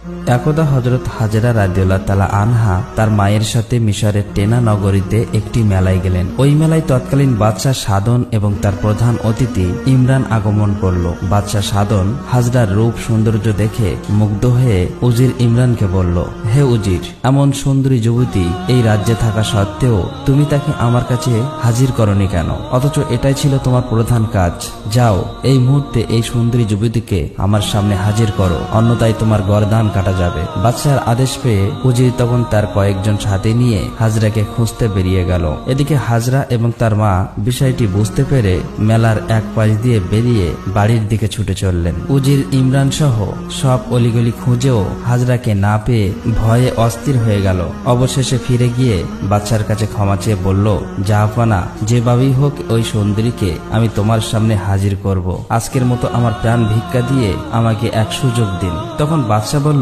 একদা হযরত হাজেরা রাদিয়াল্লাহু তাআলা আনহা তার মায়ের সাথে মিশরের টেনা নগরীতে একটি মেলায় গেলেন। ওই মেলায় তৎকালীন বাদশাহ সাদন এবং তার প্রধান অতিথি ইমরান আগমন করল। বাদশাহ সাদন হাজরার রূপ সৌন্দর্য দেখে মুগ্ধ হয়ে উজির ইমরানকে বলল, হে উজির, এমন সুন্দরী যুবতী এই রাজ্যে থাকা সত্ত্বেও তুমি তাকে আমার কাছে হাজির করনি কেন? অথচ এটাই ছিল তোমার প্রধান কাজ। যাও, এই মুহূর্তে এই সুন্দরী যুবতীকে আমার সামনে হাজির করো, অন্যথায় তোমার গর্দান কাটা যাবে। বাদশাহর আদেশ পেয়ে উজির তখন তার কয়েকজন সাথী নিয়ে হাজরাকে খুঁজতে বেরিয়ে গেল। এদিকে হাজরা এবং তার মা বিষয়টি বুঝতে পেরে মেলার এক পাশ দিয়ে বেরিয়ে বাড়ির দিকে ছুটে চললেন। উজির ইমরান সহ সব অলিগলি খুঁজেও হাজরাকে না পেয়ে ভয়ে অস্থির হয়ে গেল। অবশেষে ফিরে গিয়ে বাদশার কাছে ক্ষমা চেয়ে বলল, জাহাপনা, যেভাবেই হোক ওই সুন্দরীকে আমি তোমার সামনে হাজির করব। আজকের মতো আমার প্রাণ ভিক্ষা দিয়ে আমাকে এক সুযোগ দিন। তখন বাদশা বলল,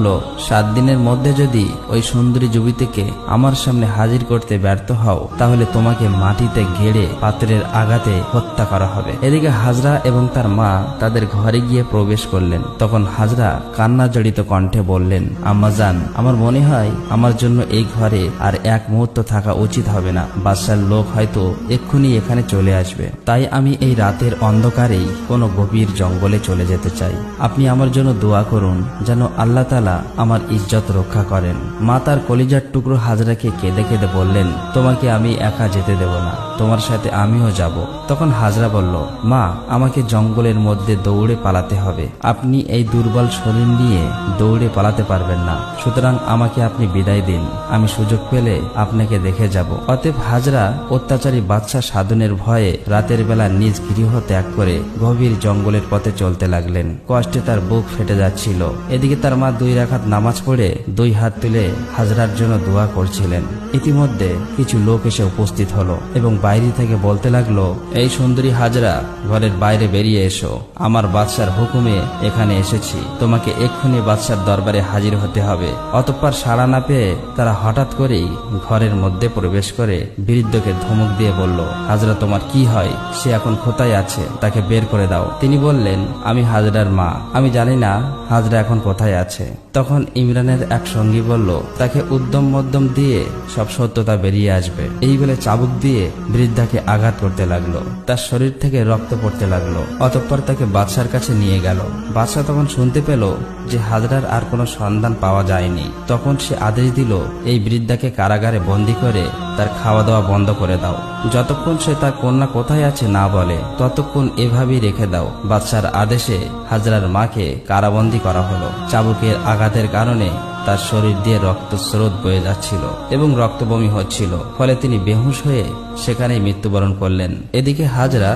7 দিনের মধ্যে যদি ওই সুন্দরী যুবতীকে আমার সামনে হাজির করতে ব্যর্থ হও, তাহলে তোমাকে মাটিতে গেড়ে পাত্রের আঘাতে হত্যা করা হবে। এদিকে হাজরা এবং তার মা তাদের ঘরে গিয়ে প্রবেশ করলেন। তখন হাজরা কান্না জড়িত কণ্ঠে বললেন, আম্মাজান, আমার মনে হয় আমার জন্য এই ঘরে আর এক মুহূর্ত থাকা উচিত হবে না। বাদশার লোক হয়তো এক্ষুনি এখানে চলে আসবে। তাই আমি এই রাতের অন্ধকারেই কোনো গভীর জঙ্গলে চলে যেতে চাই। আপনি আমার জন্য দোয়া করুন যেন আল্লাহ তাআলা আমার ইজ্জত রক্ষা করেন। মা তার কলিজার টুকরো হাজরাকে কেঁদে কেঁদে বললেন, তোমাকে আমি একা যেতে দেব না, তোমার সাথে আমিও যাব। তখন হাজরা বলল, মা, আমাকে জঙ্গলের মধ্যে দৌড়ে পালাতে হবে। আপনি এই দুর্বল শরীর নিয়ে দৌড়ে পালাতে পারবেন না, সুতরাং আমাকে আপনি বিদায় দিন। আমি সুযোগ পেলে আপনাকে দেখে যাব। অতএব হাজরা অত্যাচারী বাদশাহ সাধনের ভয়ে রাতের বেলা নিজ গৃহ ত্যাগ করে গভীর জঙ্গলের পথে চলতে লাগলেন। কষ্টে তার বুক ফেটে যাচ্ছিল। এদিকে তার মা 2 রাকাত নামাজ পড়ে 2 হাত তুলে হাজরার জন্য দোয়া করছিলেন। ইতিমধ্যে কিছু লোক এসে উপস্থিত হলো এবং বাইরে থেকে বলতে লাগলো, এই সুন্দরী হাজরা, ঘরের বাইরে বেরিয়ে এসো। আমার বাদশার হুকুমে এখানে এসেছি, তোমাকে এক্ষুনি বাদশার দরবারে হাজির হতে হবে। অতঃপর সাড়া না পেয়ে তারা হঠাৎ করেই ঘরের মধ্যে প্রবেশ করে বৃদ্ধকে ধমক দিয়ে বলল, হাজরা, তোমার কি হয়? সে এখন কোথায় আছে? তাকে বের করে দাও। তিনি বললেন, আমি হাজরার মা, আমি জানি না হাজরা এখন কোথায় আছে। তখন ইমরানের এক সঙ্গী বলল, তাকে উদ্যম মধ্যম দিয়ে সব সত্যতা বেরিয়ে আসবে। এই বলে চাবুক দিয়ে বৃদ্ধাকে আঘাত করতে লাগলো। তার শরীর থেকে রক্ত পড়তে লাগলো। অতঃপর তাকে বাদশার কাছে নিয়ে গেল। বাদশা তখন শুনতে পেল যে হাজরার আর কোনো সন্ধান পাওয়া যায়নি। তখন সে আদেশ দিল, এই বৃদ্ধাকে কারাগারে বন্দী করে তার খাওয়া দাওয়া বন্ধ করে দাও। যতক্ষণ সে তার কন্যা কোথায় আছে না বলে, ততক্ষণ এভাবেই রেখে দাও। বাদশার আদেশে হাজরার মাকে কারাবন্দী করা হলো। চাবুকের আঘাতের কারণে তার শরীর দিয়ে রক্তস্রোত বয়ে যাচ্ছিল এবং রক্তবমি হচ্ছিল। ফলে তিনি বেহুশ হয়ে সেখানেই মৃত্যুবরণ করলেন। এদিকে হাজরা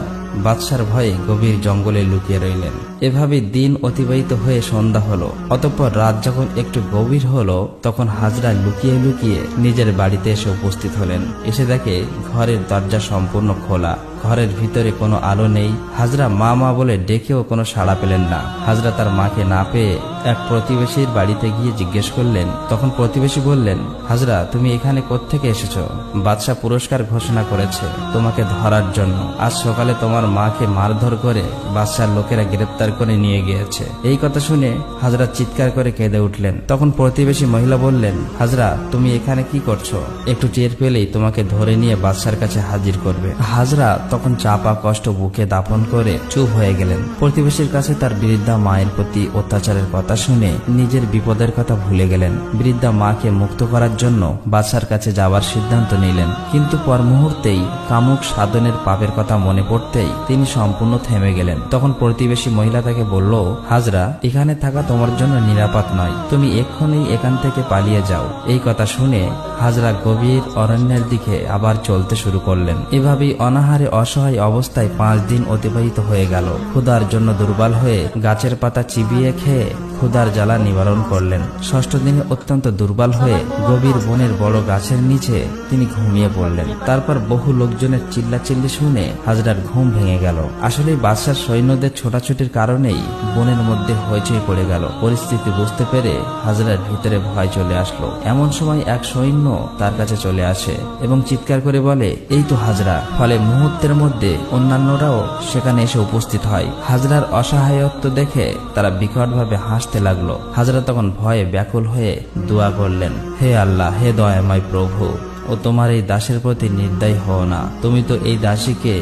বাদশার ভয়ে গভীর জঙ্গলে লুকিয়ে রইলেন। এভাবে দিন অতিবাহিত হয়ে সন্ধ্যা হলো। অতঃপর রাত যখন একটু গভীর হলো, তখন হাজরা লুকিয়ে লুকিয়ে নিজের বাড়িতে এসে উপস্থিত হলেন। এসে দেখে ঘরের দরজা সম্পূর্ণ খোলা, ঘরের ভিতরে কোনো আলো নেই। হাজরা মা মা বলে ডেকেও কোনো সাড়া পেলেন না। হাজরা তার মাকে না পেয়ে এক প্রতিবেশীর বাড়িতে গিয়ে জিজ্ঞেস করলেন। তখন প্রতিবেশী বললেন, হাজরা, তুমি এখানে কোত্থেকে এসেছো? বাদশা পুরস্কার ঘোষণা করেছে তোমাকে ধরার জন্য। আজ সকালে তোমার মাকে মারধর করে বাদশার লোকেরা গ্রেপ্তার করে নিয়ে গিয়েছে। এই কথা শুনে হাজরা চিৎকার করে কেঁদে উঠলেন। তখন প্রতিবেশী মহিলা বললেন, হাজরা, তুমি এখানে কি করছো? একটু টের পেলেই তোমাকে ধরে নিয়ে বাদশার কাছে হাজির করবে। হাজরা তখন চাপা কষ্ট বুকে দাপন করে চুপ হয়ে গেলেন। প্রতিবেশীর কাছে তার বৃদ্ধা মায়ের প্রতি অত্যাচারের কথা শুনে নিজের বিপদের কথা ভুলে গেলেন। বৃদ্ধা মাকে মুক্ত করার জন্য বাদশার কাছে যাওয়ার সিদ্ধান্ত নিলেন। কিন্তু পর মুহূর্তেই কামুক সাধনের পাপের কথা মনে পড়তেই তিনি সম্পূর্ণ থেমে গেলেন। তখন প্রতিবেশী মহিলা তাকে বলল, হাজরা, এখানে থাকা তোমার জন্য নিরাপদ নয়, তুমি এক্ষুনি এখান থেকে পালিয়ে যাও। এই কথা শুনে হাজরা গভীর অরণ্যের দিকে আবার চলতে শুরু করলেন। এভাবেই অনাহারে অসহায় অবস্থায় 5 দিন অতিবাহিত হয়ে গেল। ক্ষুধার জন্য দুর্বল হয়ে গাছের পাতা চিবিয়ে খেয়ে ক্ষুধার জ্বালা নিবারণ করলেন। 6ষ্ঠ দিনে অত্যন্ত দুর্বল হয়ে গভীর বনের বড় গাছের নিচে তিনি ঘুমিয়ে পড়লেন। তারপর বহু লোকজনের চিল্লাচিল্লি শুনে হাজরার ঘুম ভেঙে গেল। আসলে বাদশার সৈন্যদের ছোটাছুটির কারণেই বনের মধ্যে হইচই পড়ে গেল। পরিস্থিতি বুঝতে পেরে হাজরার ভিতরে ভয় চলে আসলো। এমন সময় এক সৈন্য তার কাছে চলে আসে এবং চিৎকার করে বলে, এই তো হাজরা। ফলে মুহূর্তের মধ্যে অন্যান্যরাও সেখানে এসে উপস্থিত হয়। হাজরার অসহায়ত্ব দেখে তারা বিকটভাবে হাসতে আসতে লাগলো। হাজরা তখন ভয়ে ব্যাকুল হয়ে দোয়া করলেন, হে আল্লাহ, হে দয়াময় প্রভু, ও তোমার এই দাসের প্রতি নির্দয় হও না। তুমি তো এই দাসীকে